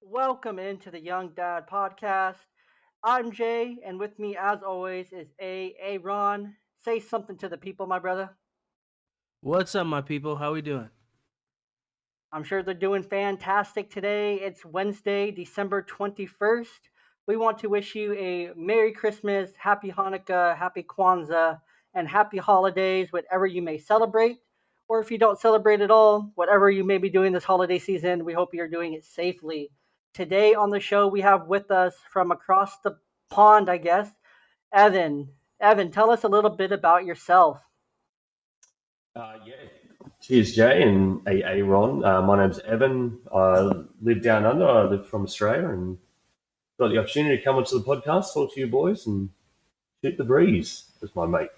Welcome into the Young Dad Podcast. I'm Jay, and with me, as always, is Ron. Say something to the people, my brother. What's up, my people? How we doing? I'm sure they're doing fantastic today. It's Wednesday, December 21st. We want to wish you a Merry Christmas, Happy Hanukkah, Happy Kwanzaa, and Happy Holidays, whatever you may celebrate. Or if you don't celebrate at all, whatever you may be doing this holiday season, we hope you're doing it safely. Today on the show, we have with us from across the pond, I guess, Evan. Evan, tell us a little bit about yourself. Yeah. Cheers, Jay and Ron. My name's Evan. I live down under. I live from Australia and got the opportunity to come onto the podcast, talk to you boys, and shoot the breeze, as my mate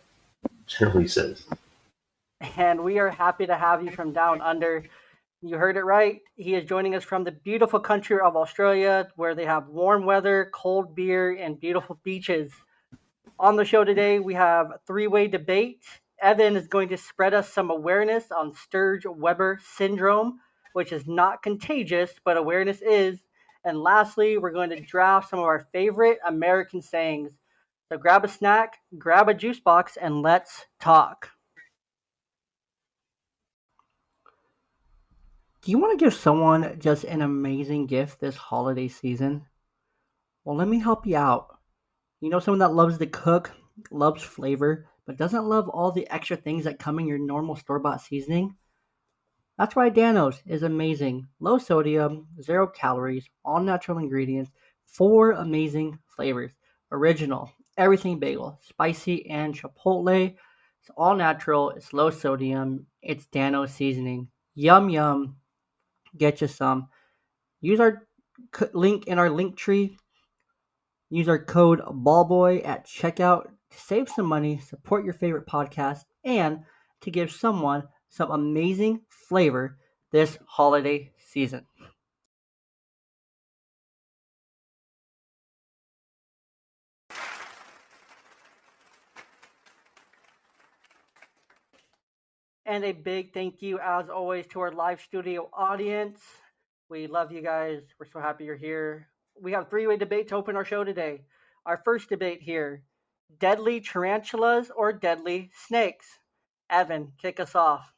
generally says. And we are happy to have you from Down Under. You heard it right. He is joining us from the beautiful country of Australia, where they have warm weather, cold beer, and beautiful beaches. On the show today, we have a three-way debate. Evan is going to spread us some awareness on Sturge Weber Syndrome, which is not contagious, but awareness is. And lastly, we're going to draft some of our favorite American sayings. So grab a snack, grab a juice box, and let's talk. Do you want to give someone just an amazing gift this holiday season? Well, let me help you out. You know someone that loves to cook, loves flavor, but doesn't love all the extra things that come in your normal store-bought seasoning? That's why Danos is amazing. Low sodium, 0 calories, all natural ingredients, 4 amazing flavors. Original, everything bagel, spicy, and chipotle. It's all natural, it's low sodium, it's Danos seasoning. Yum, yum. Get you some. Use our link in our link tree. Use our code BALLBOY at checkout to save some money, support your favorite podcast, and to give someone some amazing flavor this holiday season. And a big thank you, as always, to our live studio audience. We love you guys. We're so happy you're here. We have a three-way debate to open our show today. Our first debate here, deadly tarantulas or deadly snakes? Evan, kick us off.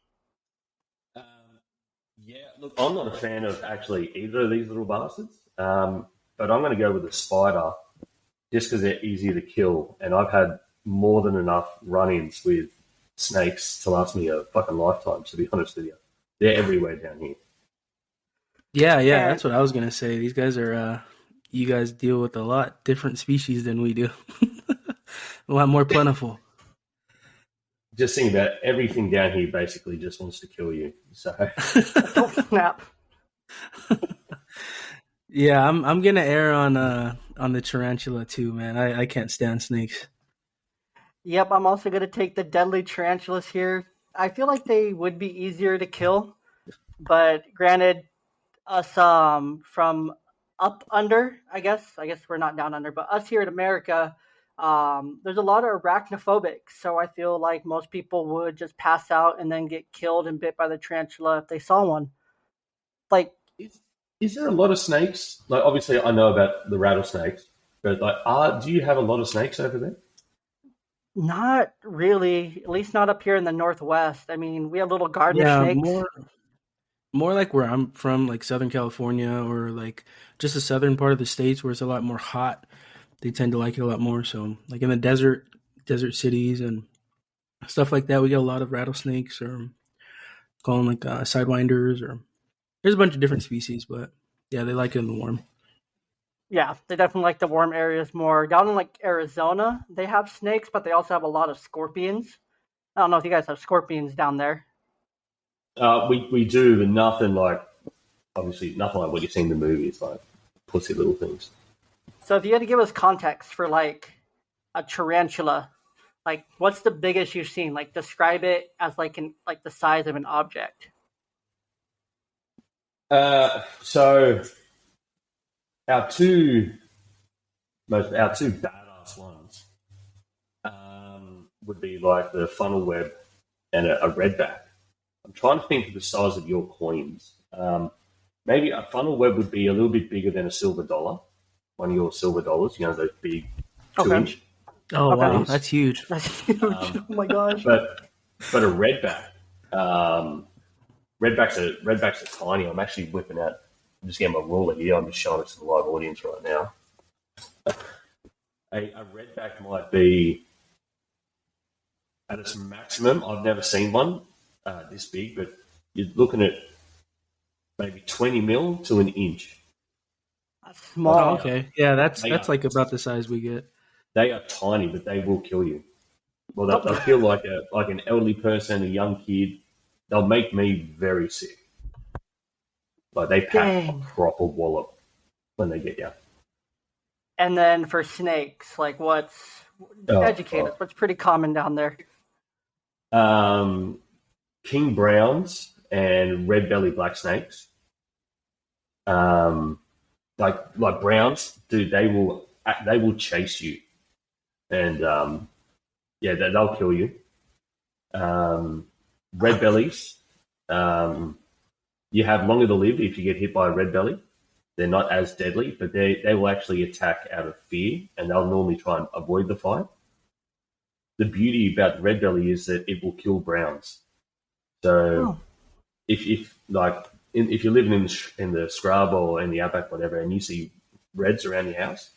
Yeah, look, I'm not a fan of actually either of these little bastards, but I'm going to go with the spider just because they're easy to kill, and I've had more than enough run-ins with snakes to last me a fucking lifetime, to be honest with you. They're everywhere down here. Yeah, that's what I was gonna say. These guys are, you guys deal with a lot different species than we do. A lot more plentiful. Just think about it, everything down here basically just wants to kill you. So Don't snap. Yeah, I'm gonna err on the tarantula too, man. I can't stand snakes. Yep, I'm also going to take the deadly tarantulas here. I feel like they would be easier to kill, but granted, us from up under, I guess we're not down under, but us here in America, there's a lot of arachnophobics, so I feel like most people would just pass out and then get killed and bit by the tarantula if they saw one. Like, is there a lot of snakes? Like, obviously, I know about the rattlesnakes, but like, do you have a lot of snakes over there? not really, at least not up here in the Northwest. I mean, we have little garden snakes. More like where I'm from, like Southern California, or like just the southern part of the states where it's a lot more hot. They tend to like it a lot more. So, like in the desert cities and stuff like that, we get a lot of rattlesnakes, or call them like sidewinders, or there's a bunch of different species, but yeah, they like it in the warm. Yeah, they definitely like the warm areas more. Down in like Arizona, they have snakes, but they also have a lot of scorpions. I don't know if you guys have scorpions down there. We do, but nothing like what you see in the movies, like pussy little things. So if you had to give us context for like a tarantula, like what's the biggest you've seen? Like describe it as like the size of an object. So our two our two badass ones would be like the funnel web and a redback. I'm trying to think of the size of your coins. Maybe a funnel web would be a little bit bigger than a silver dollar. One of your silver dollars, those big 2-inch. Oh, Okay. wow. That's huge. That's huge. Oh my gosh. But a redback, redbacks are tiny. I'm actually whipping out. I'm just getting my ruler here. I'm just showing it to the live audience right now. A redback might be at its maximum. I've never seen one this big, but you're looking at maybe 20 mil to an inch. That's small. Oh, okay. Yeah, that's like about the size we get. They are tiny, but they will kill you. Well, they'll kill like an elderly person, a young kid. They'll make me very sick. Like they pack a proper wallop when they get you. And then for snakes, like educate us. What's pretty common down there? King browns and red belly black snakes. Like browns, dude, they will chase you, and they'll kill you. Red bellies, you have longer to live if you get hit by a red belly. They're not as deadly, but they will actually attack out of fear, and they'll normally try and avoid the fight. The beauty about the red belly is that it will kill browns. So if you're living in the scrub or in the outback, whatever, and you see reds around your house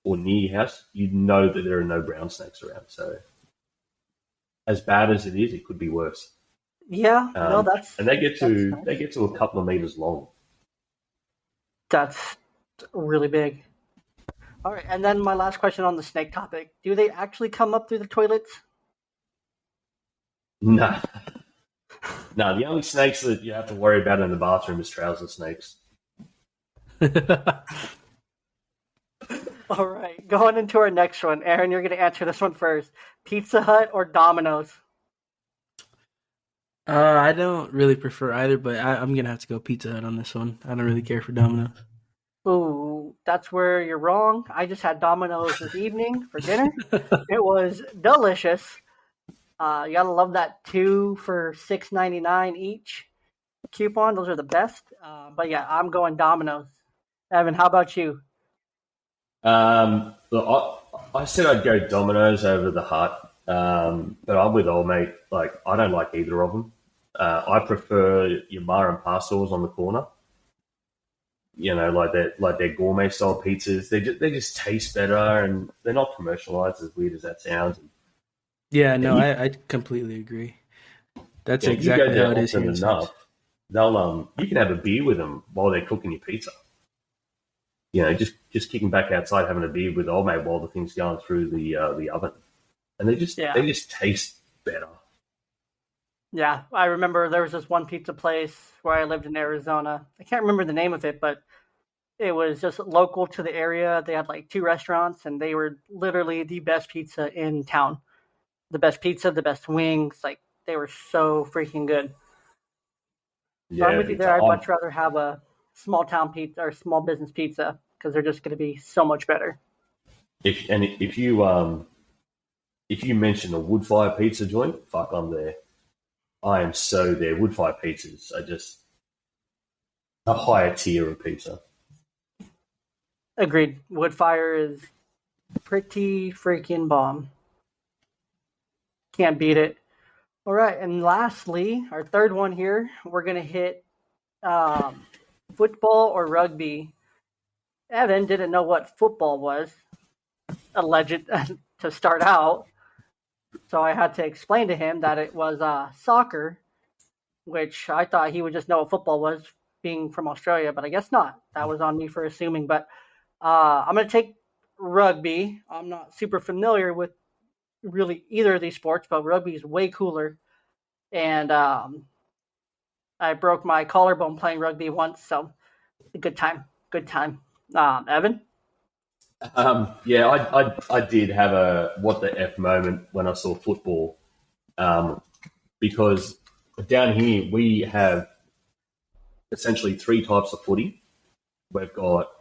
or near your house, you know that there are no brown snakes around. So as bad as it is, it could be worse. Yeah, and they get to a couple of meters long. That's really big. All right, and then my last question on the snake topic: do they actually come up through the toilets? No. No, the only snakes that you have to worry about in the bathroom is trouser snakes. All right, going into our next one. Aaron, you're going to answer this one first. Pizza Hut or Domino's? I don't really prefer either, but I'm going to have to go Pizza Hut on this one. I don't really care for Domino's. Ooh, that's where you're wrong. I just had Domino's this evening for dinner. It was delicious. You gotta love that 2 for $6.99 each coupon. Those are the best. But yeah, I'm going Domino's. Evan, how about you? Look, I said I'd go Domino's over the Hut, but I'm with old mate. Like I don't like either of them. I prefer your Ma and Pa stores on the corner. Like their gourmet style pizzas. They just taste better, and they're not commercialized. As weird as that sounds. Yeah, no, I completely agree. That's exactly how it is here. Enough, you can have a beer with them while they're cooking your pizza. Just kicking back outside, having a beer with old mate while the thing's going through the oven, and they just taste better. Yeah, I remember there was this one pizza place where I lived in Arizona. I can't remember the name of it, but it was just local to the area. They had like 2 restaurants, and they were literally the best pizza in town. The best pizza, the best wings. Like, they were so freaking good. Yeah, so I'm with you there. I'd much rather have a small town pizza or small business pizza because they're just going to be so much better. If you mention a wood fire pizza joint, fuck, I'm there. I am so there. Wood fire pizzas are just a higher tier of pizza. Agreed. Wood fire is pretty freaking bomb. Can't beat it. All right, and lastly, our third one here, we're going to hit football or rugby. Evan didn't know what football was, alleged to start out, so I had to explain to him that it was soccer, which I thought he would just know what football was, being from Australia, but I guess not. That was on me for assuming, but I'm going to take rugby. I'm not super familiar with really either of these sports, but rugby is way cooler. And I broke my collarbone playing rugby once, so a good time. Evan? I did have a what the F moment when I saw football, because down here we have essentially 3 types of footy. We've got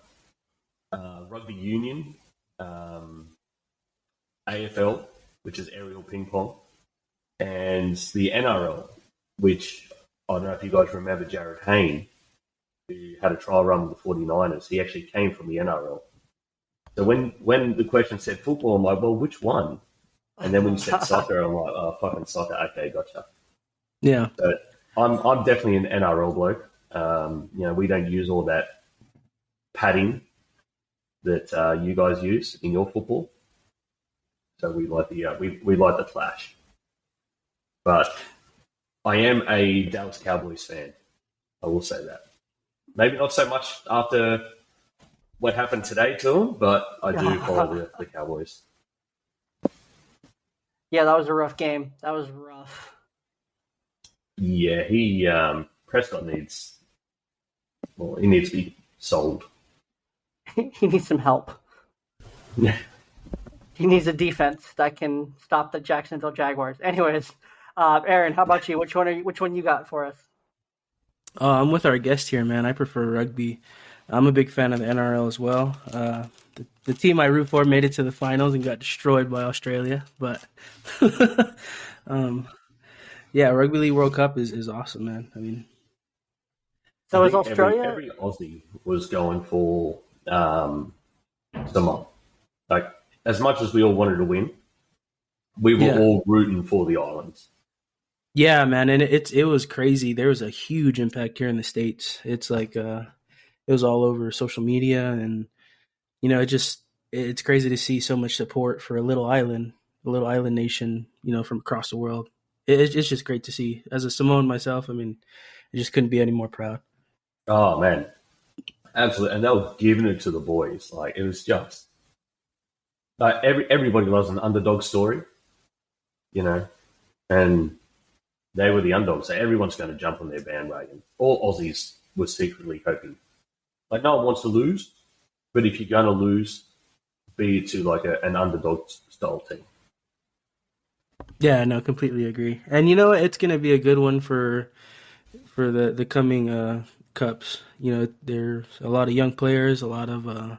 rugby union, AFL, which is aerial ping pong, and the NRL, which I don't know if you guys remember Jared Hayne, who had a trial run with the 49ers. He actually came from the NRL. So when the question said football, I'm like, well, which one? And then when you said soccer, I'm like, oh, fucking soccer. Okay, gotcha. Yeah. But I'm definitely an NRL bloke. We don't use all that padding that you guys use in your football. So we like we like the clash. But I am a Dallas Cowboys fan. I will say that. Maybe not so much after what happened today to them, but I do follow the Cowboys. Yeah, that was a rough game. That was rough. Yeah, Prescott needs to be sold. He needs some help. Yeah. He needs a defense that can stop the Jacksonville Jaguars. Anyways, Aaron, how about you? Which one you got for us? I'm with our guest here, man. I prefer rugby. I'm a big fan of the NRL as well. The team I root for made it to the finals and got destroyed by Australia. But yeah, Rugby League World Cup is awesome, man. I mean, so is Australia? Every Aussie was going for Samoa. Like, as much as we all wanted to win, we were all rooting for the islands. Yeah, man, and it was crazy. There was a huge impact here in the States. It's like it was all over social media, and it's crazy to see so much support for a little island nation, from across the world. It's just great to see. As a Samoan myself, I mean, I just couldn't be any more proud. Oh man, absolutely, and they were giving it to the boys. Like, it was just like everybody loves an underdog story, and they were the underdogs, so everyone's going to jump on their bandwagon. All Aussies were secretly hoping. Like, no one wants to lose, but if you're going to lose, be it to like an underdog style team. Yeah, no, completely agree. And it's going to be a good one for the coming cups. There's a lot of young players, a lot of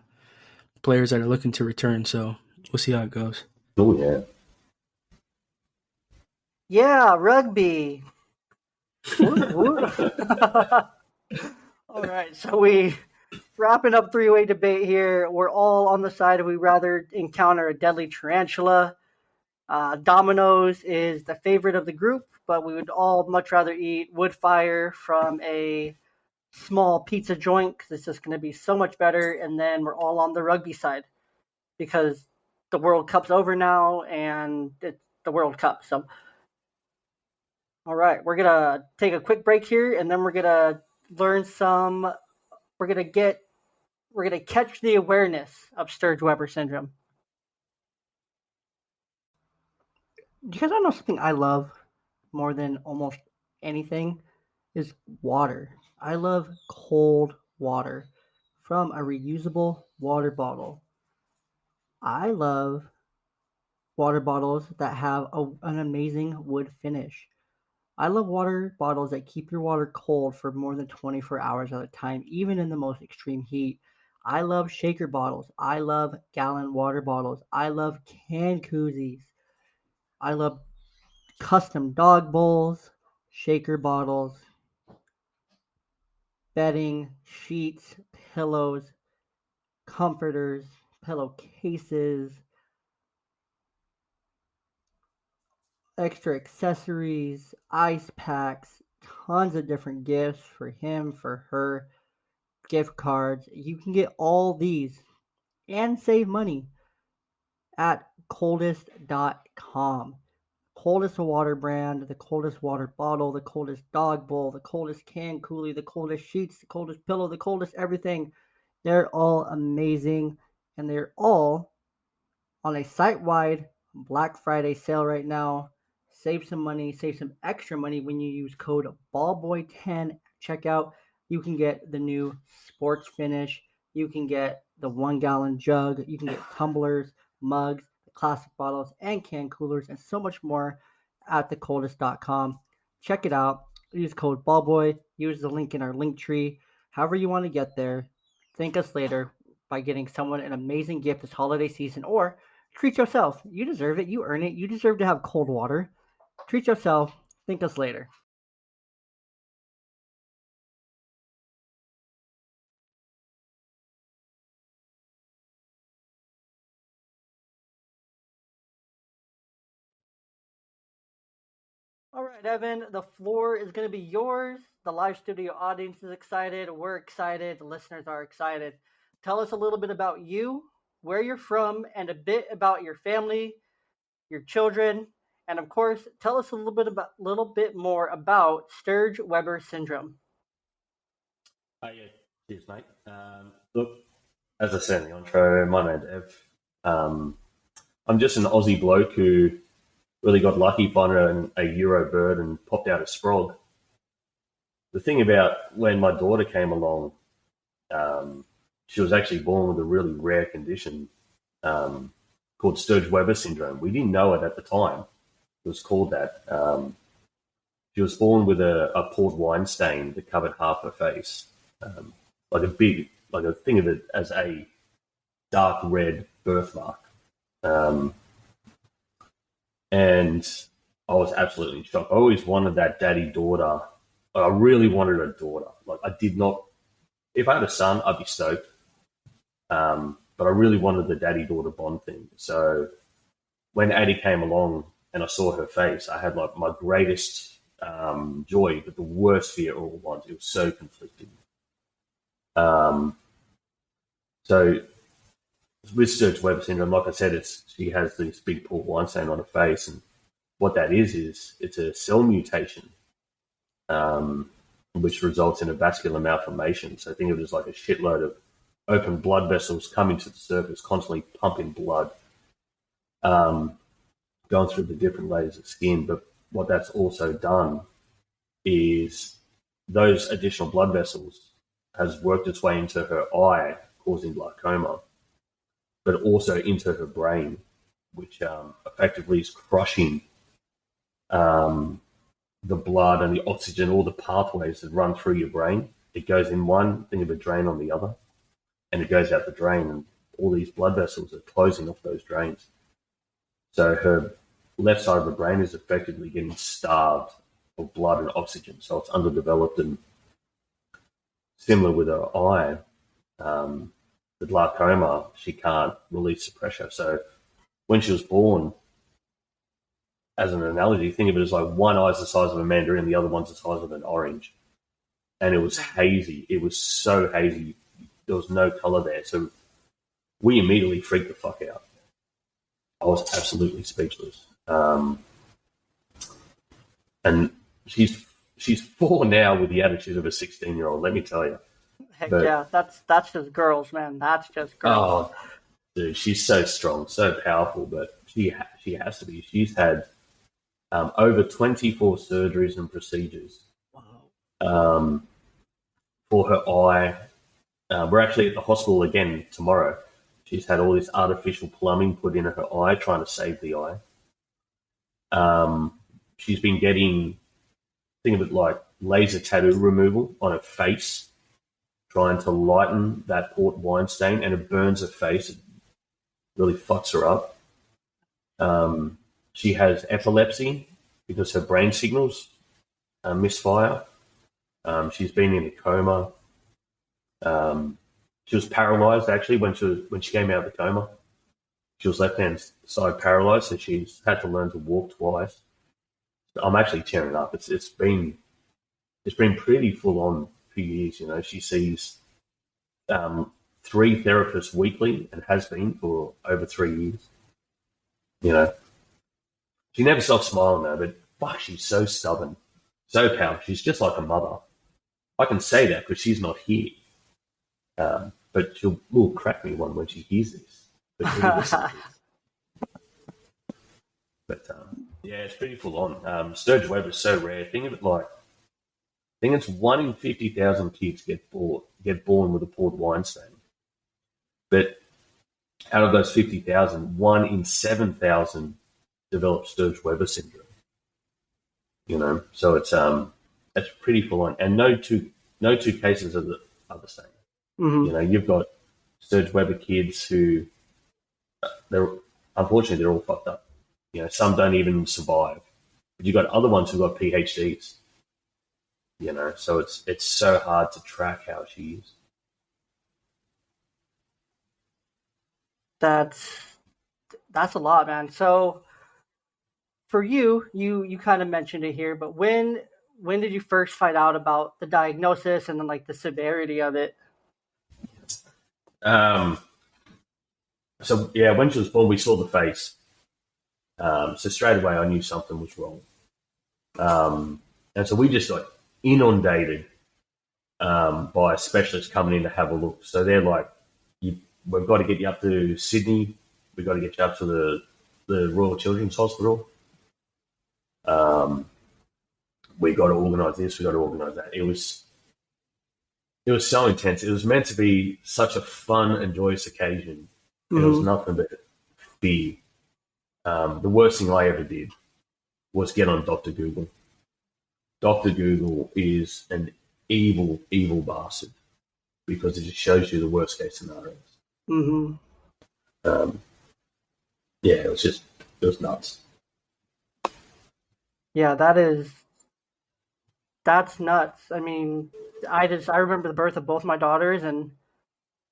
players that are looking to return. So we'll see how it goes. Oh yeah. Yeah, rugby. All right, so we wrapping up three-way debate here. We're all on the side of we rather encounter a deadly tarantula. Domino's is the favorite of the group, but we would all much rather eat wood fire from a small pizza joint because it's just going to be so much better. And then we're all on the rugby side because the World Cup's over now and it's the World Cup. So, all right, we're going to take a quick break here and then we're going to learn some. We're going to catch the awareness of Sturge Weber Syndrome. Do you guys know something I love more than almost anything is water. I love cold water from a reusable water bottle. I love water bottles that have an amazing wood finish. I love water bottles that keep your water cold for more than 24 hours at a time, even in the most extreme heat. I love shaker bottles. I love gallon water bottles. I love can koozies. I love custom dog bowls, shaker bottles, bedding, sheets, pillows, comforters, pillowcases, extra accessories, ice packs, tons of different gifts for him, for her, gift cards. You can get all these and save money at coldest.com. Coldest water brand, the coldest water bottle, the coldest dog bowl, the coldest can coolie, the coldest sheets, the coldest pillow, the coldest everything. They're all amazing, and they're all on a site-wide Black Friday sale right now. Save some money, save some extra money when you use code BALLBOY10 at checkout. You can get the new sports finish. You can get the 1 gallon jug. You can get tumblers, mugs, classic bottles, and can coolers, and so much more at thecoldest.com. Check it out. Use code BALLBOY. use the link in our link tree. However you want to get there, thank us later by getting someone an amazing gift this holiday season, or treat yourself. You deserve it. You earn it. You deserve to have cold water. Treat yourself. Thank us later. All right, Evan, the floor is going to be yours. The live studio audience is excited. We're excited. The listeners are excited. Tell us a little bit about you, where you're from, and a bit about your family, your children, and of course, tell us a little bit more about Sturge Weber Syndrome. Yeah, cheers, mate. Look, as I said in the intro, my name's Ev. I'm just an Aussie bloke who really got lucky finding a Euro bird and popped out a sprog. The thing about when my daughter came along, she was actually born with a really rare condition called Sturge Weber Syndrome. We didn't know it at the time. It was called that. She was born with a port wine stain that covered half her face, think of it as a dark red birthmark. And I was absolutely shocked. I always wanted that daddy-daughter. I really wanted a daughter. Like, I did not. If I had a son, I'd be stoked. But I really wanted the daddy-daughter bond thing. So when Addie came along and I saw her face, I had like my greatest joy, but the worst fear all at once. It was so conflicting. So with Sturge Weber syndrome, like I said, she has this big port wine stain on her face, and what that is it's a cell mutation, which results in a vascular malformation. So think of it as like a shitload of open blood vessels coming to the surface, constantly pumping blood, going through the different layers of skin. But what that's also done is those additional blood vessels has worked its way into her eye, causing glaucoma, but also into her brain, which effectively is crushing the blood and the oxygen, all the pathways that run through your brain. It goes in one, think of a drain on the other, and it goes out the drain, and all these blood vessels are closing off those drains. So her left side of the brain is effectively getting starved of blood and oxygen, so it's underdeveloped. And similar with her eye, the glaucoma, she can't release the pressure. So when she was born, as an analogy, think of it as like one eye's the size of a mandarin, the other one's the size of an orange. And it was hazy. It was so hazy. There was no color there. So we immediately freaked the fuck out. I was absolutely speechless. And she's 4 now with the attitude of a 16-year-old, let me tell you. Heck yeah, that's just girls, man. That's just girls. Oh, dude, she's so strong, so powerful, but she has to be. She's had over 24 surgeries and procedures. Wow. For her eye. We're actually at the hospital again tomorrow. She's had all this artificial plumbing put in her eye, trying to save the eye. She's been getting, think of it like laser tattoo removal on her face, trying to lighten that port wine stain, and it burns her face. It really fucks her up. She has epilepsy because her brain signals misfire. She's been in a coma. She was paralyzed actually when she came out of the coma. She was left-hand side paralyzed, so she's had to learn to walk twice. I'm actually tearing up. It's been pretty full on few years. You know, she sees 3 therapists weekly and has been for over 3 years. You know, she never stops smiling though. But fuck, she's so stubborn, so powerful. She's just like a mother. I can say that because she's not here. But will crack me one when she hears this. But yeah, it's pretty full on. Sturge Weber is so rare. Think of it like, I think it's 1 in 50,000 kids get born with a port wine stain. But out of those 50,000, 1 in 7,000 develop Sturge Weber syndrome. You know, so it's and That's pretty full on, and no two cases are the same. Mm-hmm. You've got Sturge Weber kids who they're unfortunately they're all fucked up. Some don't even survive. But you've got other ones who've got PhDs. So it's so hard to track how she is. That's a lot, man. So for you kind of mentioned it here, but when did you first find out about the diagnosis and then like the severity of it? So yeah, when she was born, we saw the face. So straight away, I knew something was wrong. And so we just got inundated by specialists coming in to have a look. So they're like, we've got to get you up to Sydney. We've got to get you up to the Royal Children's Hospital. We got to organise this. We got to organise that. It was so intense. It was meant to be such a fun and joyous occasion. It was nothing but fear. The worst thing I ever did was get on Dr. Google. Dr. Google is an evil, evil bastard because it just shows you the worst case scenarios. Mm-hmm. Yeah, it was nuts. Yeah, that's nuts. I mean, I remember the birth of both my daughters, and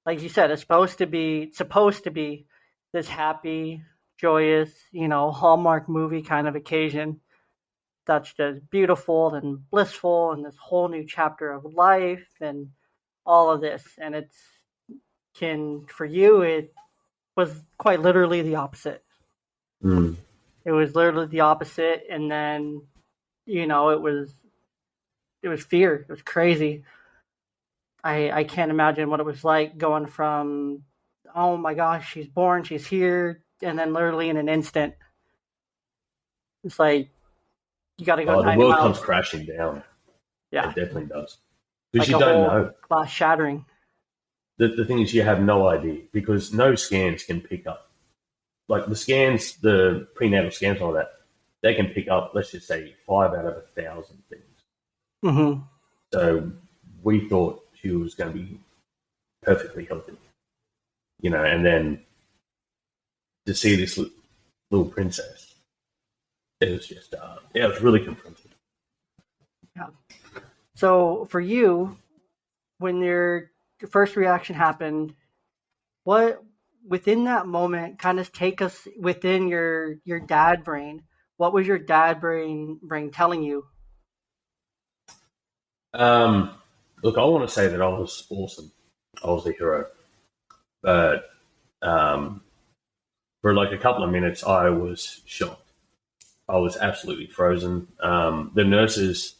like you said, it's supposed to be this happy, joyous, Hallmark movie kind of occasion that's just beautiful and blissful and this whole new chapter of life and all of this. And for you, it was quite literally the opposite. Mm. It was literally the opposite. And then, it was fear. It was crazy. I can't imagine what it was like going from, oh my gosh, she's born, she's here, and then literally in an instant, it's like you got to go Oh, the 90 world miles. comes crashing down. Yeah, It definitely does. Because like you a don't whole know. glass shattering. The thing is, you have no idea because no scans can pick up. Like the scans, the prenatal scans, and all that, they can pick up, let's just say, 5 out of 1,000 things. Mm-hmm. So we thought she was going to be perfectly healthy, and then to see this little princess, it was just, it was really confronting. Yeah. So for you, when your first reaction happened, what within that moment, kind of take us within your dad brain? What was your dad brain telling you? Look, I want to say that I was awesome. I was a hero. But for like a couple of minutes, I was shocked. I was absolutely frozen. The nurses,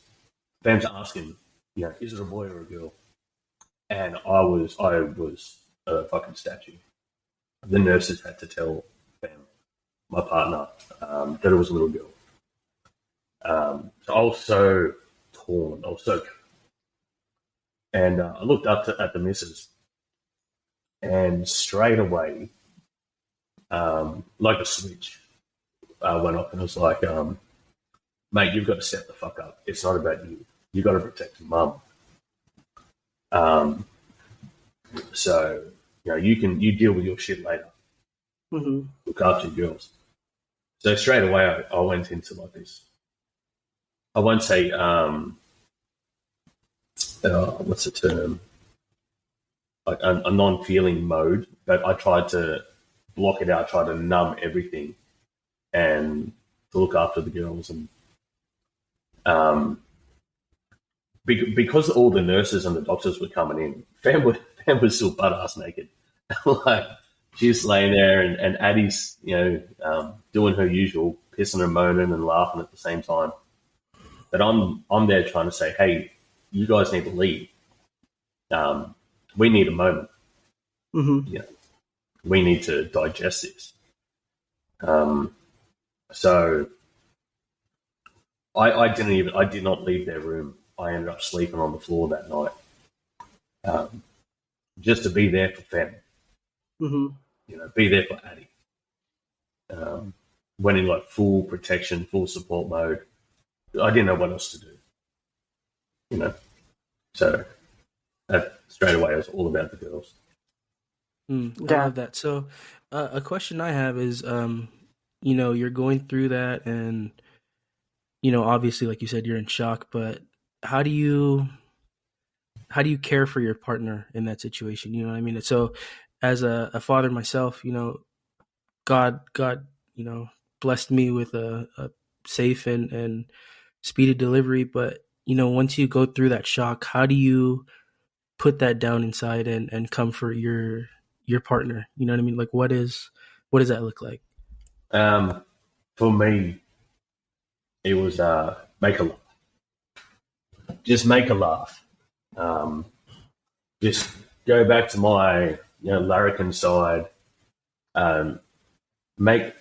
them asking, is it a boy or a girl? And I was a fucking statue. The nurses had to tell them, my partner, that it was a little girl. So I was so torn. I was so, and I looked up at the missus, and straight away, like a switch went off, and it was like, mate, you've got to step the fuck up. It's not about you. You've got to protect mum. So, you deal with your shit later. Mm-hmm. Look after your girls. So straight away, I went into like this. I won't say, what's the term? Like a non-feeling mode, but I tried to block it out, try to numb everything, and to look after the girls. And because all the nurses and the doctors were coming in, Fam was still butt ass naked. Like she's laying there, and Addie's doing her usual, pissing and moaning and laughing at the same time. But I'm there trying to say, hey, you guys need to leave. We need a moment. Mm-hmm. We need to digest this. So I did not leave their room. I ended up sleeping on the floor that night, just to be there for Fem. Mm-hmm. Be there for Addie. Went in like full protection, full support mode. I didn't know what else to do. you know. So that straight away is all about the girls. I Yeah. love that. So, a question I have is, you're going through that, and obviously, like you said, you're in shock. But how do you how do you care for your partner in that situation? You know what I mean? So, as a father myself, God, blessed me with a safe and speedy delivery. But once you go through that shock, how do you put that down inside and comfort your partner? You know what I mean? Like, what does that look like? For me, it was make a laugh. Just make a laugh. Um, just go back to my larrikin side. Um, make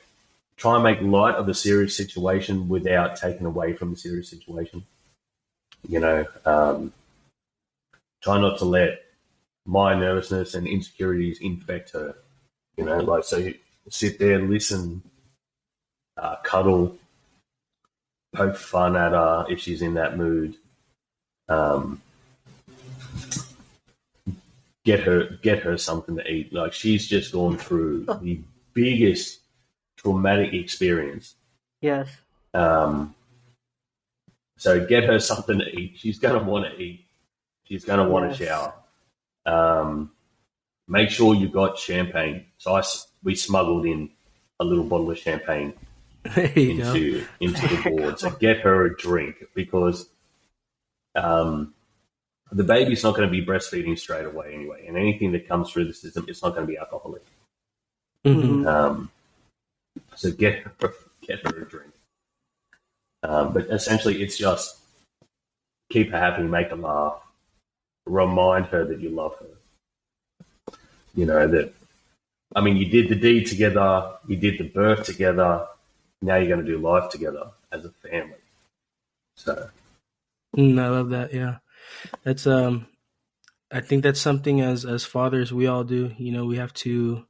Try and make light of the serious situation without taking away from the serious situation. Try not to let my nervousness and insecurities infect her. So you sit there, listen, cuddle, poke fun at her if she's in that mood. Um, get her something to eat. Like, she's just gone through the biggest traumatic experience. Yes. So get her something to eat. She's gonna want to eat. She's gonna want to Yes. shower. Make sure you got champagne. So we smuggled in a little bottle of champagne There you go. into the board. So get her a drink, because the baby's not going to be breastfeeding straight away anyway, and anything that comes through the system, it's not going to be alcoholic. Mhm. So get her a drink. But essentially, it's just keep her happy, make her laugh, remind her that you love her. You did the deed together, you did the birth together. Now you're going to do life together as a family. So I love that. Yeah, that's I think that's something as fathers we all do. We have to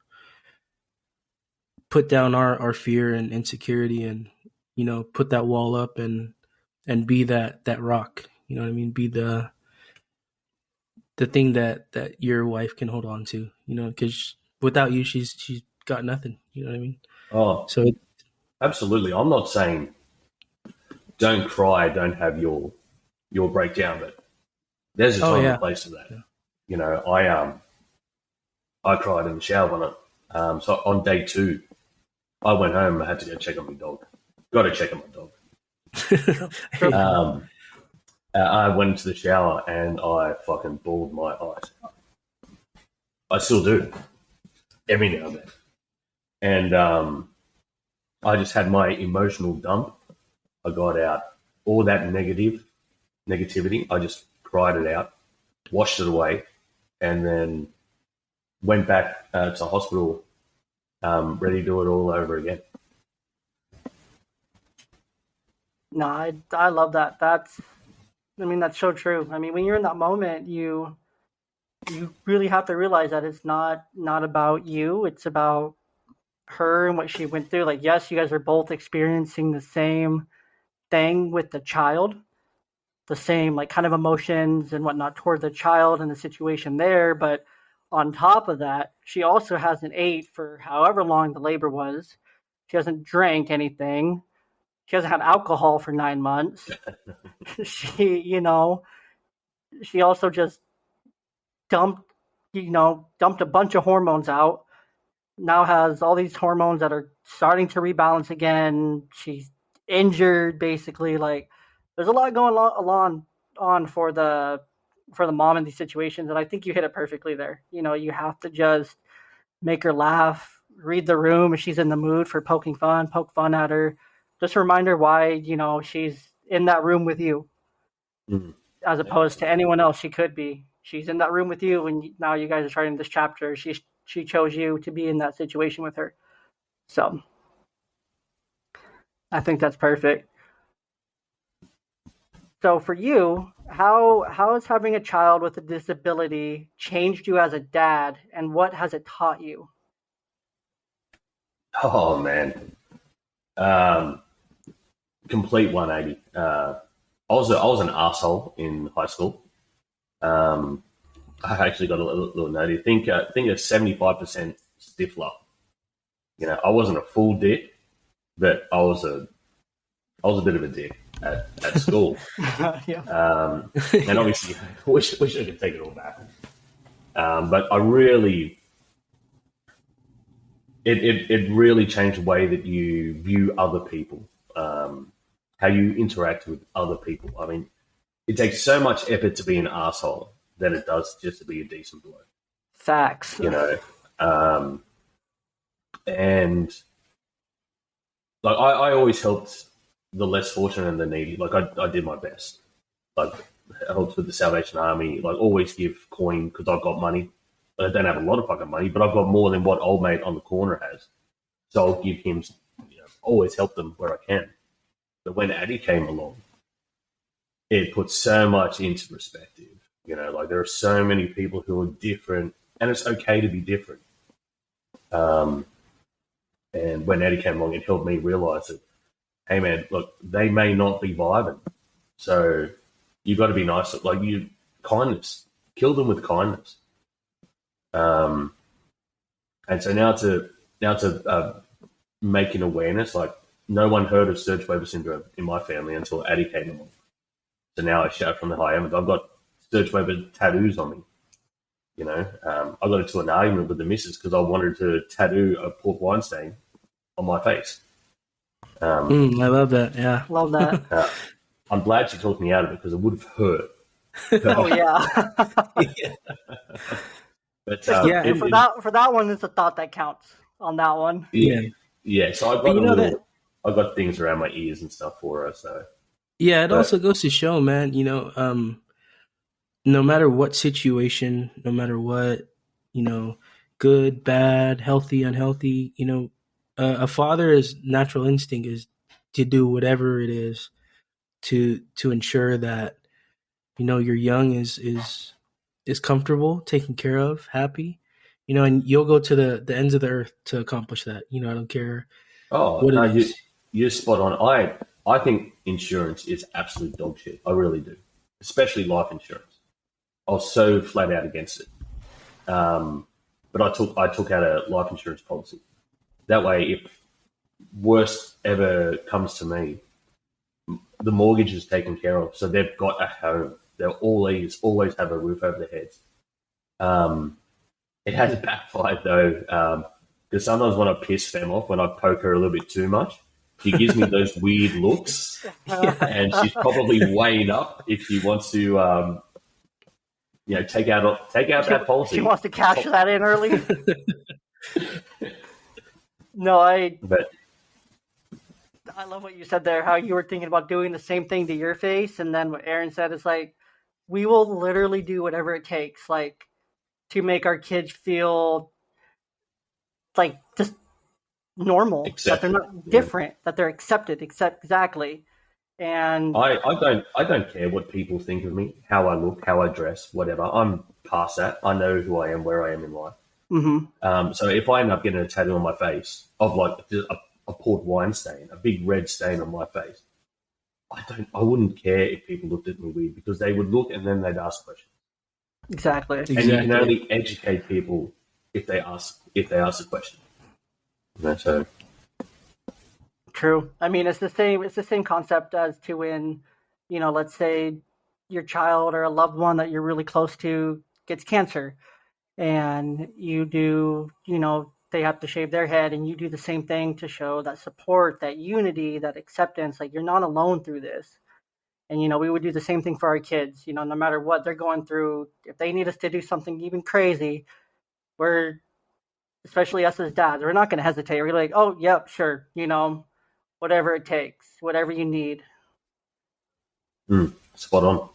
put down our fear and insecurity, and put that wall up and be that rock. You know what I mean? Be the thing that your wife can hold on to. Because without you, she's got nothing. You know what I mean? oh, So absolutely. I'm not saying don't cry, don't have your breakdown, but there's a time and yeah, place for that. yeah. I cried in the shower on it. So on day 2, I went home and I had to go check on my dog. Got to check on my dog. There you go. I went into the shower and I fucking bawled my eyes. I still do, every now and then. And I just had my emotional dump. I got out all that negativity. I just cried it out, washed it away, and then went back to hospital, ready to do it all over again. No, I love that. That's so true. When you're in that moment, you really have to realize that it's not about you. It's about her and what she went through. Like, yes, you guys are both experiencing the same thing with the child, the same like kind of emotions and whatnot toward the child and the situation there. But on top of that, she also hasn't ate for however long the labor was. She hasn't drank anything. She hasn't had alcohol for 9 months. she, she also just dumped, dumped a bunch of hormones out. Now has all these hormones that are starting to rebalance again. She's injured, basically. Like, there's a lot going on for the mom in these situations, and I think you hit it perfectly there. You have to just make her laugh, read the room if she's in the mood for poke fun at her. Just remind her why she's in that room with you, Mm. as opposed to anyone else she could be. She's in that room with you, and now you guys are starting this chapter. She chose you to be in that situation with her. So I think that's perfect. So for you, how has having a child with a disability changed you as a dad, and what has it taught you? Oh man, complete 180. I was an asshole in high school. Um, I actually got a little note. I think a 75% stiffler. I wasn't a full dick, but I was a bit of a dick at school. Yeah. And obviously, wish I could take it all back. But I really, it really changed the way that you view other people, how you interact with other people. I mean, it takes so much effort to be an asshole than it does just to be a decent bloke. Facts. Um, and like I always helped the less fortunate and the needy. Like I did my best. Like I helped with the Salvation Army. Like always give coin because I've got money. I don't have a lot of fucking money, but I've got more than what old mate on the corner has. So I'll give him. Always help them where I can. But when Addy came along, it put so much into perspective. Like there are so many people who are different, and it's okay to be different. And when Eddie came along, it helped me realize that, hey man, look, they may not be vibing, so you got to be nice. Like kindness, kill them with kindness. And so now to make an awareness, like no one heard of Sturge Weber Syndrome in my family until Addie came along. So now I shout from the high heavens. I've got Sturge Weber tattoos on me. I got into an argument with the missus because I wanted to tattoo a port wine stain on my face. I love that. Yeah, Love that. I'm glad she talked me out of it because it would have hurt. Oh yeah. But For that one, it's a thought that counts on that one. yeah. So I got things around my ears and stuff for her. So yeah, it also goes to show, man. No matter what situation, no matter what, good, bad, healthy, unhealthy, a father's natural instinct is to do whatever it is to ensure that your young is comfortable, taken care of, happy, and you'll go to the ends of the earth to accomplish that. I don't care what no, it is. you're spot on. I think insurance is absolute dog shit. I really do, especially life insurance. I was so flat out against it. But I took out a life insurance policy. That way, if worst ever comes to me, the mortgage is taken care of. So they've got a home. They'll always have a roof over their heads. It has backfired though, because sometimes when I piss Fem off, when I poke her a little bit too much, she gives me those weird looks, and she's probably weighing up if she wants to. Take out that policy. She wants to cash that in early. No, I love what you said there, how you were thinking about doing the same thing to your face, and then what Aaron said is like, we will literally do whatever it takes, like, to make our kids feel like just normal, that they're not different, that they're accepted, exactly. And I don't care what people think of me, how I look, how I dress, whatever. I'm past that. I know who I am, where I am in life. Mm-hmm. So if I end up getting a tattoo on my face of like a port wine stain, a big red stain on my face, I wouldn't care if people looked at me weird, because they would look and then they'd ask questions. Exactly. And you can only educate people if they ask a question. So. True. I mean, it's the same concept as to when, let's say your child or a loved one that you're really close to gets cancer, and you do, they have to shave their head, and you do the same thing to show that support, that unity, that acceptance, like you're not alone through this. And, we would do the same thing for our kids, no matter what they're going through. If they need us to do something even crazy, especially us as dads, we're not going to hesitate. We're like, oh, yep, sure, whatever it takes, whatever you need. Spot on.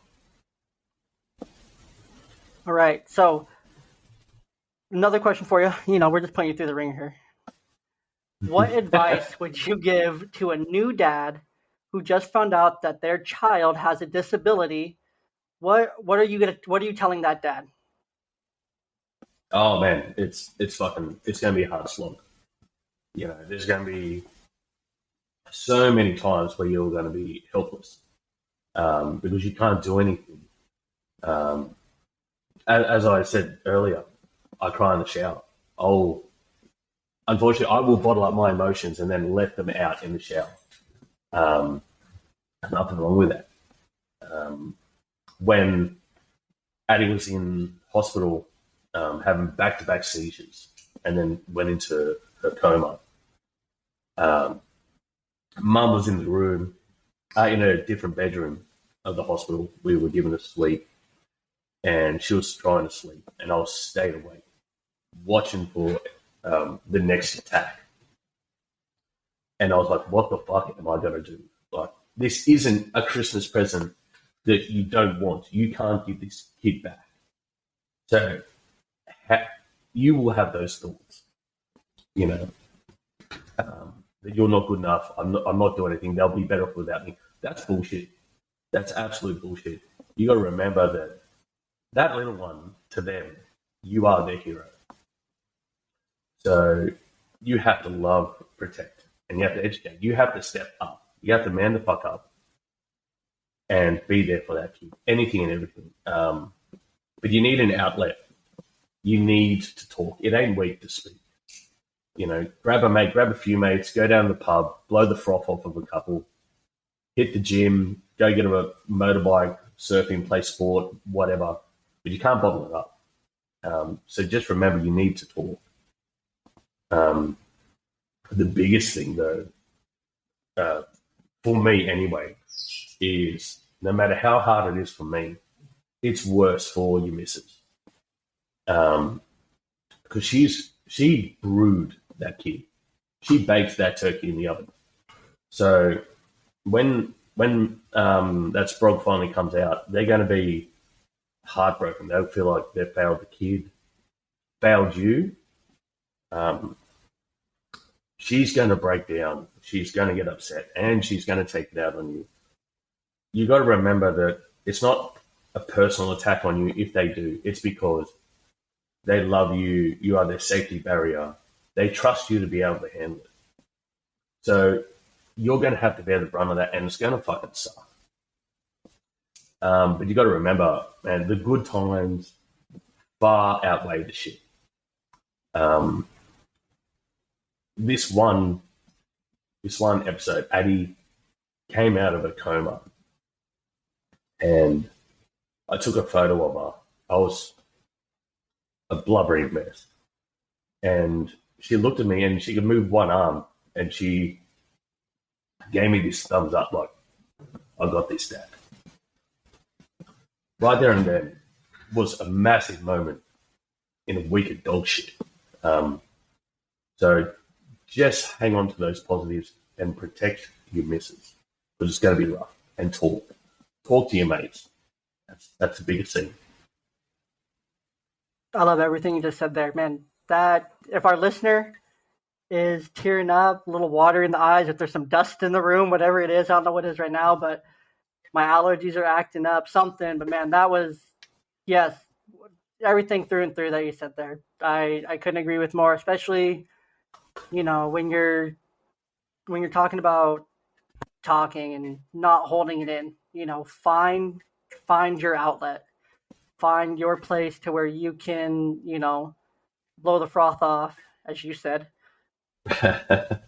All right. So another question for you. We're just putting you through the ringer here. What advice would you give to a new dad who just found out that their child has a disability? What are you telling that dad? Oh man, it's gonna be a hard slog. There's gonna be so many times where you're gonna be helpless. because you can't do anything. Um, as I said earlier, I cry in the shower. Unfortunately, I will bottle up my emotions and then let them out in the shower. Um, Nothing wrong with that. When Addie was in hospital having back-to-back seizures and then went into her coma, Mum was in the room, in a different bedroom of the hospital. We were given her sleep, and she was trying to sleep, and I was stayed awake, watching for the next attack. And I was like, what the fuck am I going to do? Like, this isn't a Christmas present that you don't want. You can't give this kid back. So you will have those thoughts, you know, that you're not good enough. I'm not doing anything. They'll be better off without me. That's bullshit. That's absolute bullshit. You got to remember that little one, to them, you are their hero. So you have to love, protect, and you have to educate. You have to step up. You have to man the fuck up and be there for that kid. Anything and everything. But you need an outlet. You need to talk. It ain't weak to speak. You know, grab a mate, grab a few mates, go down to the pub, blow the froth off of a couple, hit the gym, go get a motorbike, surfing, play sport, whatever. But you can't bottle it up. So just remember, you need to talk. The biggest thing, though, for me anyway, is no matter how hard it is for me, it's worse for your missus. Because she brewed that kid. She baked that turkey in the oven. So when that sprog finally comes out, they're going to be heartbroken. They'll feel like they've failed the kid, failed you. She's going to break down. She's going to get upset, and she's going to take it out on you. You got to remember that it's not a personal attack on you if they do. It's because they love you. You are their safety barrier. They trust you to be able to handle it. So you're going to have to bear the brunt of that, and it's going to fucking suck. But you got to remember, man, the good times far outweigh the shit. This one episode, Addie came out of a coma, and I took a photo of her. I was a blubbering mess, and she looked at me, and she could move one arm, and she gave me this thumbs up, like, I got this, Dad. Right there and then was a massive moment in a week of dog shit. So just hang on to those positives and protect your misses, because it's going to be rough. And talk to your mates. That's the biggest thing. I love everything you just said there, man. That if our listener is tearing up, a little water in the eyes, if there's some dust in the room, whatever it is, I don't know what it is right now, but my allergies are acting up, something. But man, that was, yes, everything through and through that you said there. I couldn't agree with more, especially, you know, when you're talking about talking and not holding it in. You know, find your outlet, find your place to where you can, you know, blow the froth off, as you said.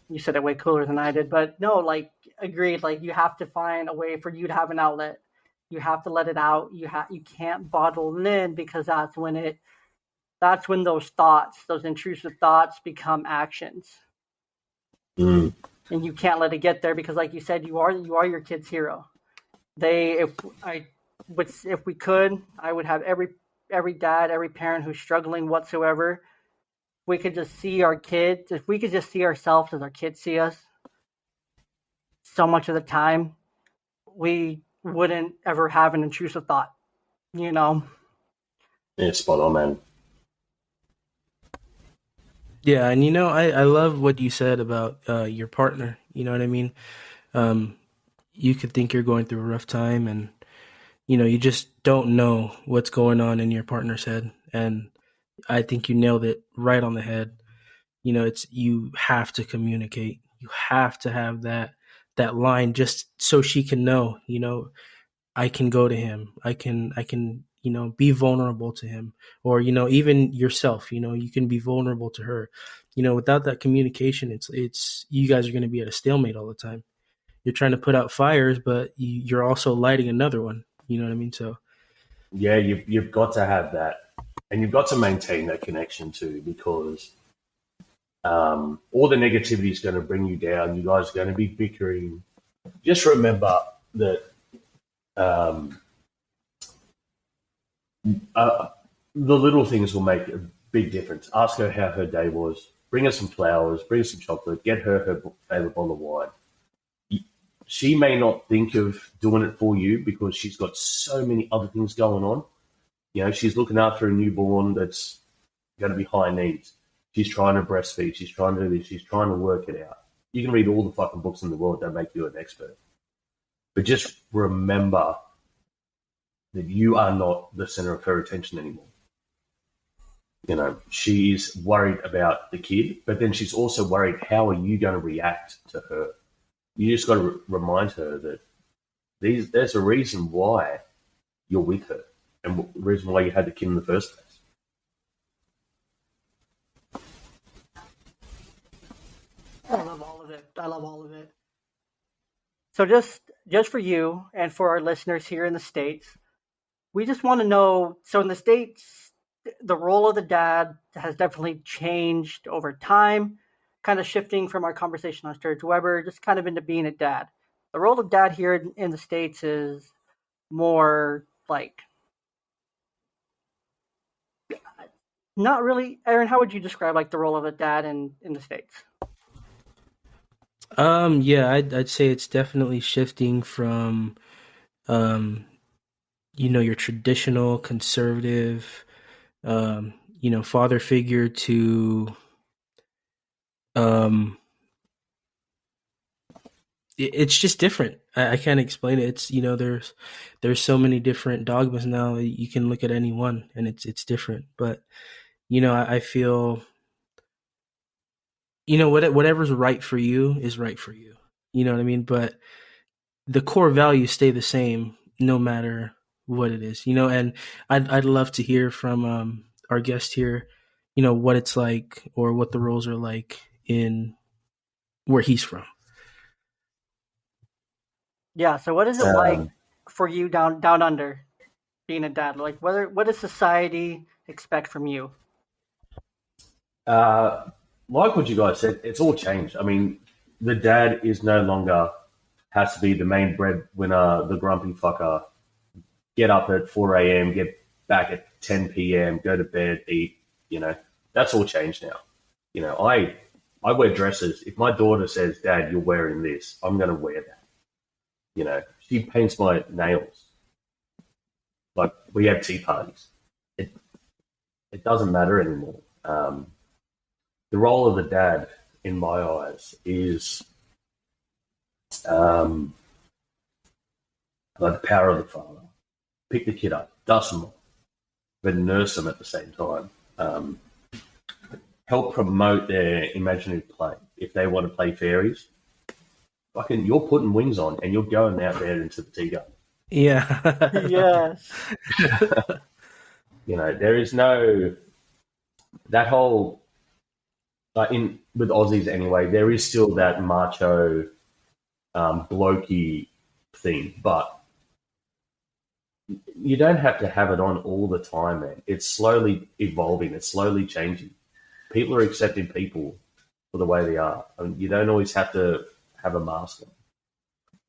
You said it way cooler than I did, but no, like, agreed. Like, you have to find a way for you to have an outlet. You have to let it out. You can't bottle it in, because that's when those thoughts, those intrusive thoughts, become actions. And you can't let it get there, because, like you said, you are your kid's hero. If we could, I would have every dad, every parent who's struggling whatsoever. We could just see our kids. If we could just see ourselves as our kids see us, so much of the time, we wouldn't ever have an intrusive thought. You know. Yeah, spot on, man. Yeah, and you know, I love what you said about your partner. You know what I mean? You could think you're going through a rough time, and you know, you just don't know what's going on in your partner's head. And I think you nailed it right on the head. You know, you have to communicate. You have to have that line, just so she can know. You know, I can go to him. I can, be vulnerable to him, or, even yourself, you can be vulnerable to her. Without that communication, it's you guys are going to be at a stalemate all the time. You're trying to put out fires, but you're also lighting another one. You know what I mean? So Yeah, you've got to have that, and you've got to maintain that connection too, because all the negativity is going to bring you down. You guys are going to be bickering. Just remember that um, the little things will make a big difference. Ask her how her day was. Bring her some flowers. Bring her some chocolate. Get her favorite bottle of wine. She may not think of doing it for you because she's got so many other things going on. She's looking after a newborn that's going to be high needs. She's trying to breastfeed. She's trying to do this. She's trying to work it out. You can read all the fucking books in the world that make you an expert. But just remember that you are not the center of her attention anymore. She's worried about the kid, but then she's also worried, how are you going to react to her? You just got to remind her that there's a reason why you're with her and the reason why you had the kid in the first place. I love all of it. I love all of it. So just for you and for our listeners here in the States, we just want to know, so in the States, the role of the dad has definitely changed over time, kind of shifting from our conversation on Sturge Weber, just kind of into being a dad. The role of dad here in the States is more like, not really. Aaron, how would you describe like the role of a dad in the States? Yeah, I'd say it's definitely shifting from, your traditional conservative, father figure to, it's just different. I can't explain it. It's, there's so many different dogmas now that you can look at any one and it's different. But, I feel, whatever's right for you is right for you. You know what I mean? But the core values stay the same no matter what it is, and I'd love to hear from our guest here, what it's like or what the roles are like in where he's from. Yeah. So what is it like for you down under being a dad? Like what does society expect from you? Like what you guys said, it's all changed. I mean, the dad is no longer has to be the main breadwinner, the grumpy fucker. Get up at 4 a.m., get back at 10 p.m., go to bed, eat. That's all changed now. I wear dresses. If my daughter says, "Dad, you're wearing this," I'm going to wear that. She paints my nails. Like, we have tea parties. It doesn't matter anymore. The role of the dad, in my eyes, is like the power of the father. Pick the kid up, dust them off, but nurse them at the same time. Help promote their imaginative play. If they want to play fairies, you're putting wings on and you're going out there into the tea garden. Yeah. Yes. There is no that whole with Aussies anyway. There is still that macho, blokey thing, but you don't have to have it on all the time, man. It's slowly evolving. It's slowly changing. People are accepting people for the way they are. I mean, you don't always have to have a mask on.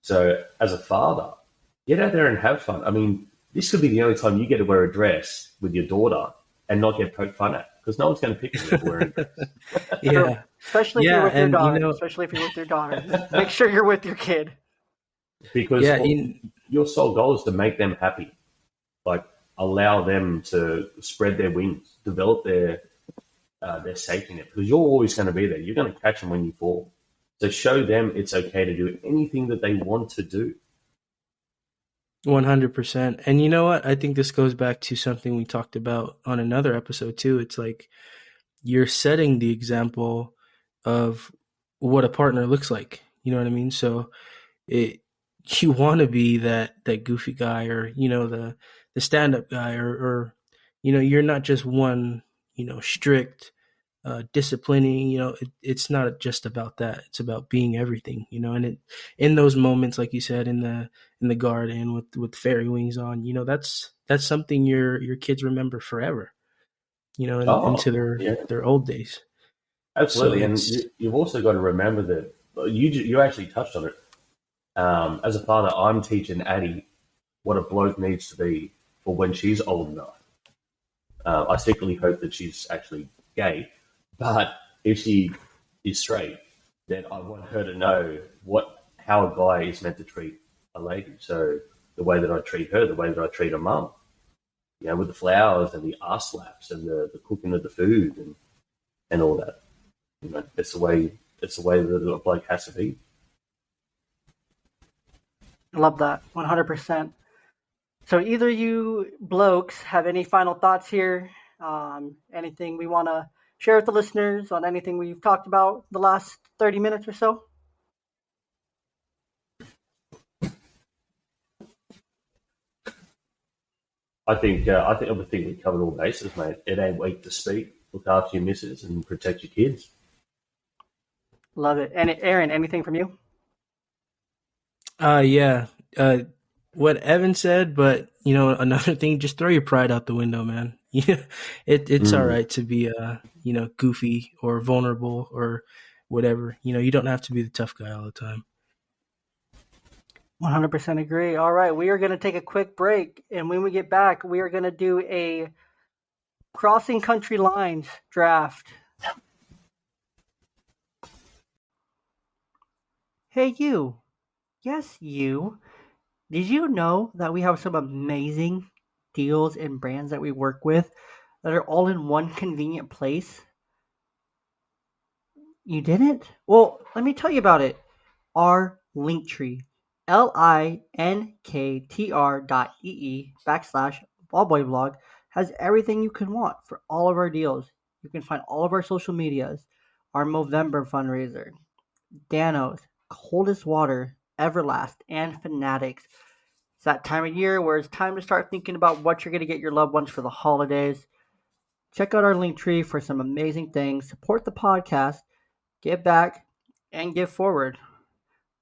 So as a father, get out there and have fun. I mean, this could be the only time you get to wear a dress with your daughter and not get poked fun at, because no one's going to pick you for wearing a dress. Yeah. Especially if you're with your daughter. Especially if you're with your daughter. Make sure you're with your kid. Because your sole goal is to make them happy. Like, allow them to spread their wings, develop their safety net, because you're always going to be there. You're going to catch them when you fall. So show them it's okay to do anything that they want to do. 100%. And you know what? I think this goes back to something we talked about on another episode too. It's like you're setting the example of what a partner looks like. You know what I mean? So you want to be that goofy guy, or the stand up guy, or you're not just one strict disciplining. It's not just about that. It's about being everything. And in those moments, like you said, in the garden with fairy wings on, that's something your kids remember forever. Into Oh, their yeah, their old days. So absolutely. And it's you've also got to remember that you actually touched on it. As a father, I'm teaching Addie what a bloke needs to be for when she's old enough. I secretly hope that she's actually gay, but if she is straight, then I want her to know how a guy is meant to treat a lady. So the way that I treat her, the way that I treat her mum, with the flowers and the arse slaps and the cooking of the food and all that. It's the way that a bloke has to be. I love that 100%. So either you blokes have any final thoughts here? Anything we want to share with the listeners on anything we've talked about the last 30 minutes or so? I think everything we covered all bases, mate. It ain't weak to speak. Look after your missus and protect your kids. Love it. And Aaron, anything from you? Yeah. What Evan said, but another thing, just throw your pride out the window, man. Yeah, it's all Mm. right to be goofy or vulnerable or whatever. You don't have to be the tough guy all the time. 100% agree. All right, we are going to take a quick break. And when we get back, we are going to do a crossing country lines draft. Hey, you. Yes, you. Did you know that we have some amazing deals and brands that we work with that are all in one convenient place? You didn't? Well, let me tell you about it. Our Linktree, linktr.ee/ballboyblog has everything you can want for all of our deals. You can find all of our social medias, our Movember fundraiser, Danos, Coldest Water, Everlast, and Fanatics. It's that time of year where it's time to start thinking about what you're going to get your loved ones for the holidays. Check out our link tree for some amazing things. Support the podcast, give back, and give forward.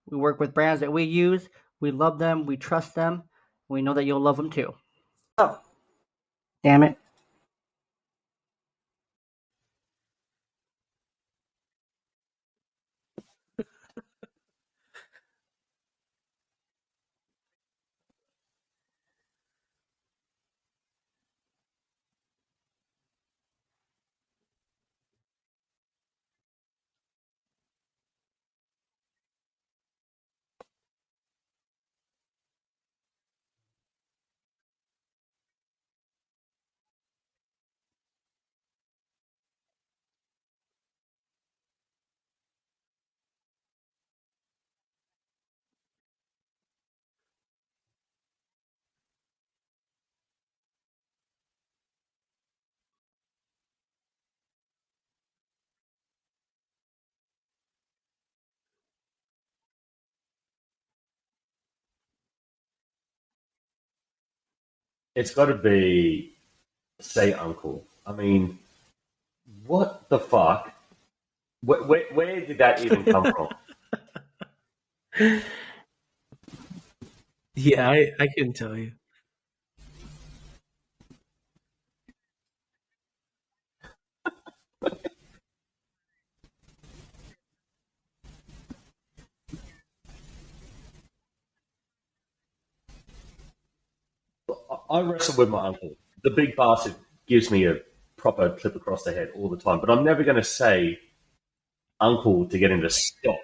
We work with brands that we use. We love them. We trust them. We know that you'll love them too. Oh, damn it. It's got to be say uncle. I mean, what the fuck? Where did that even come from? Yeah, I couldn't tell you. I wrestle with my uncle. The big bastard gives me a proper clip across the head all the time, but I'm never going to say uncle to get him to stop.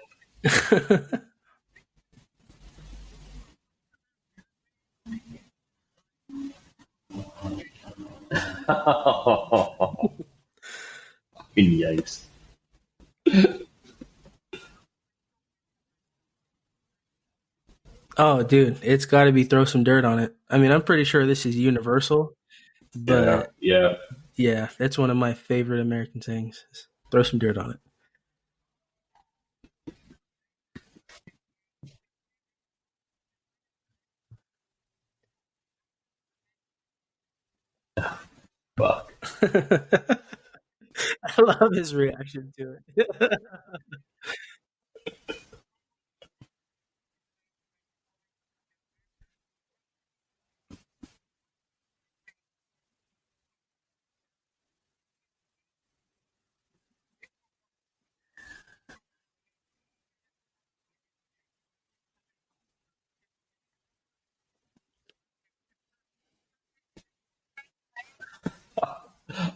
In Yanks. Oh, dude, it's got to be throw some dirt on it. I mean, I'm pretty sure this is universal, Yeah, but yeah. yeah, that's one of my favorite American sayings. Throw some dirt on it. Fuck. I love his reaction to it.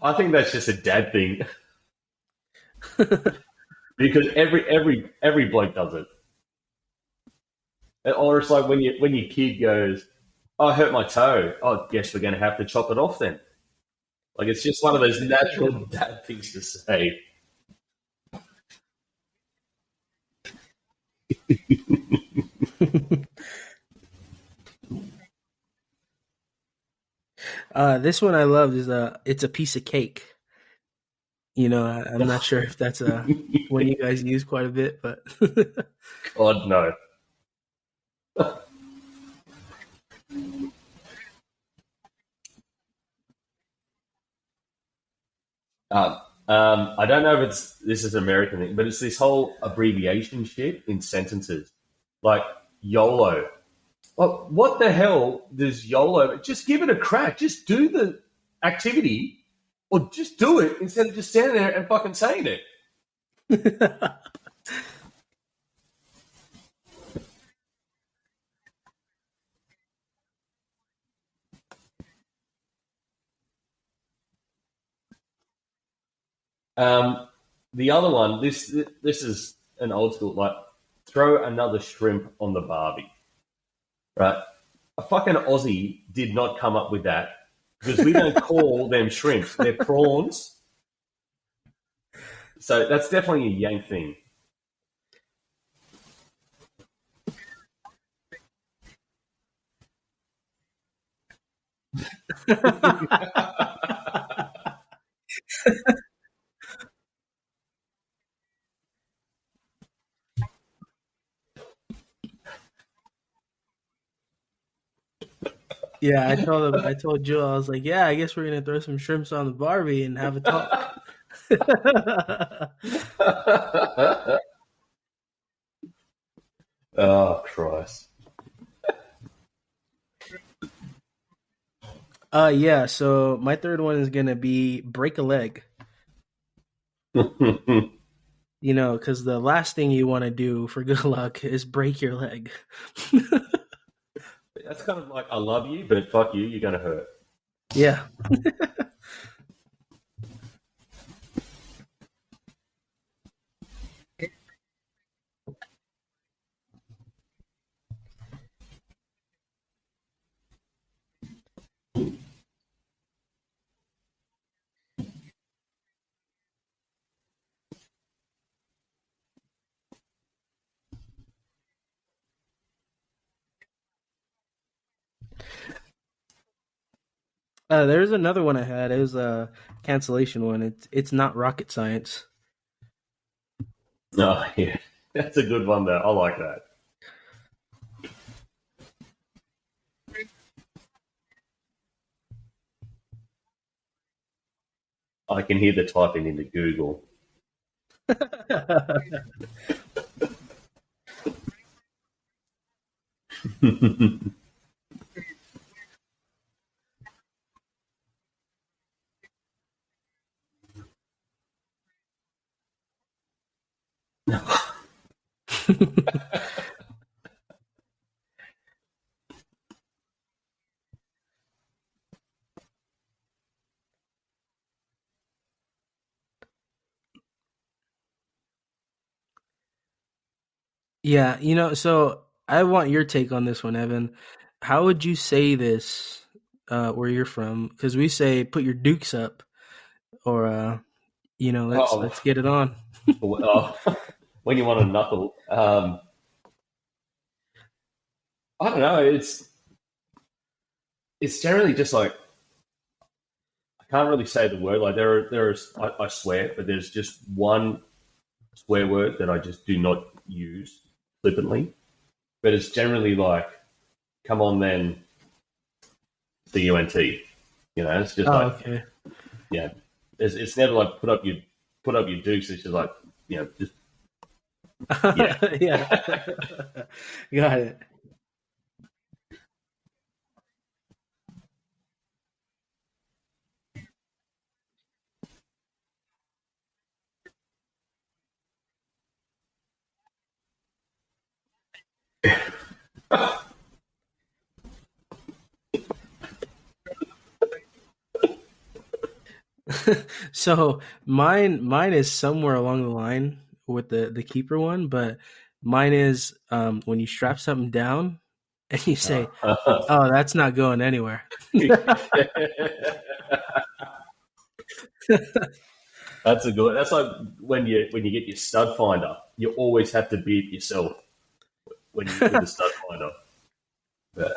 I think that's just a dad thing because every bloke does it. Or it's like when your kid goes, oh, "I hurt my toe." Oh, guess we're going to have to chop it off then. Like it's just one of those natural dad things to say. This one I love is it's a piece of cake. I'm not sure if that's a one you guys use quite a bit, but God no. I don't know if this is an American thing, but it's this whole abbreviation shit in sentences, like YOLO. Well, what the hell does YOLO? Just give it a crack. Just do the activity, or just do it instead of just standing there and fucking saying it. The other one, this is an old school, like throw another shrimp on the barbie, right? A fucking Aussie did not come up with that because we don't call them shrimps; they're prawns. So that's definitely a Yank thing. yeah, I told Joe, I was like, yeah, I guess we're gonna throw some shrimps on the Barbie and have a talk. Oh Christ! Yeah. So my third one is gonna be break a leg. Because the last thing you want to do for good luck is break your leg. That's kind of like I love you, but fuck you, you're gonna hurt. Yeah. There's another one I had. It was a cancellation one. It's not rocket science. Oh yeah, that's a good one though. I like that. I can hear the typing into Google. Yeah, so I want your take on this one, Evan. How would you say this where you're from? Because we say put your dukes up, or Oh, let's get it on. oh, when you want to knuckle, I don't know. It's generally just like I can't really say the word. Like I swear, but there's just one swear word that I just do not use flippantly. But it's generally like, come on then, CUNT. It's just Oh, like okay. yeah, it's never like put up your dukes. It's just like just yeah. Yeah. Got it. So mine is somewhere along the line with the keeper one, but mine is when you strap something down and you say, "Oh, that's not going anywhere." That's a good. That's like when you get your stud finder, you always have to beat yourself when you with the stud finder. But,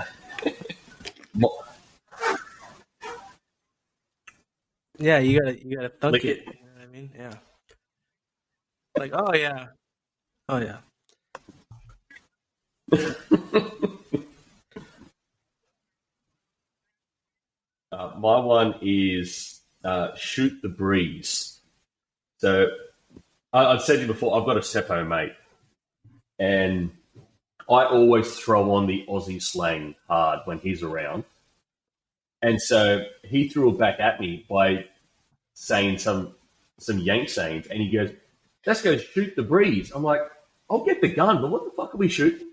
Yeah, you gotta thunk lick it. it. You know what I mean? Yeah. Like, oh yeah, oh yeah. My one is shoot the breeze. So I've said to you before, I've got a Seppo mate, and I always throw on the Aussie slang hard when he's around. And so he threw it back at me by saying some Yank sayings, and he goes, "Let's go shoot the breeze." I'm like, "I'll get the gun, but what the fuck are we shooting?"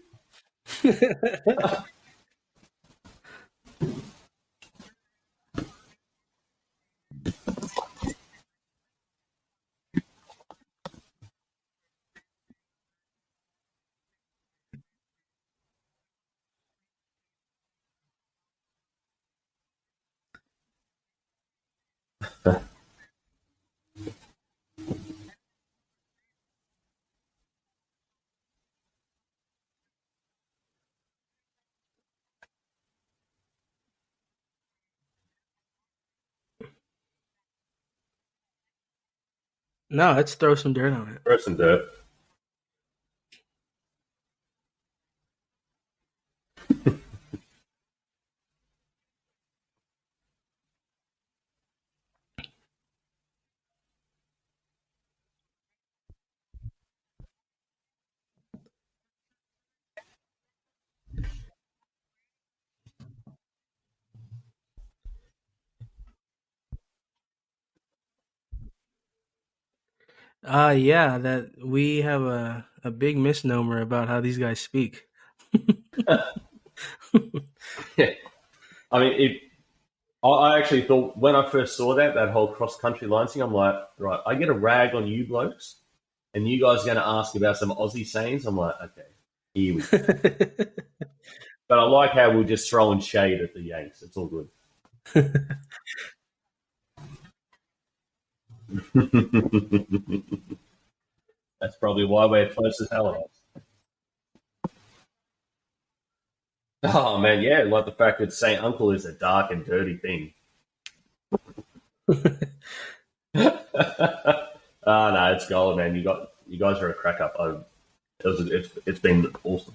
No, let's throw some dirt on it. Throw some dirt. Yeah, that we have a big misnomer about how these guys speak. Yeah. I mean, I actually thought when I first saw that whole cross country line thing, I'm like, right, I get a rag on you blokes, and you guys are going to ask about some Aussie sayings. I'm like, okay, here we go. But I like how we're just throwing shade at the Yanks. It's all good. That's probably why we're close as hell. Oh man, yeah, like the fact that Saint Uncle is a dark and dirty thing. No, it's gold, man. You guys are a crack up. It's been awesome.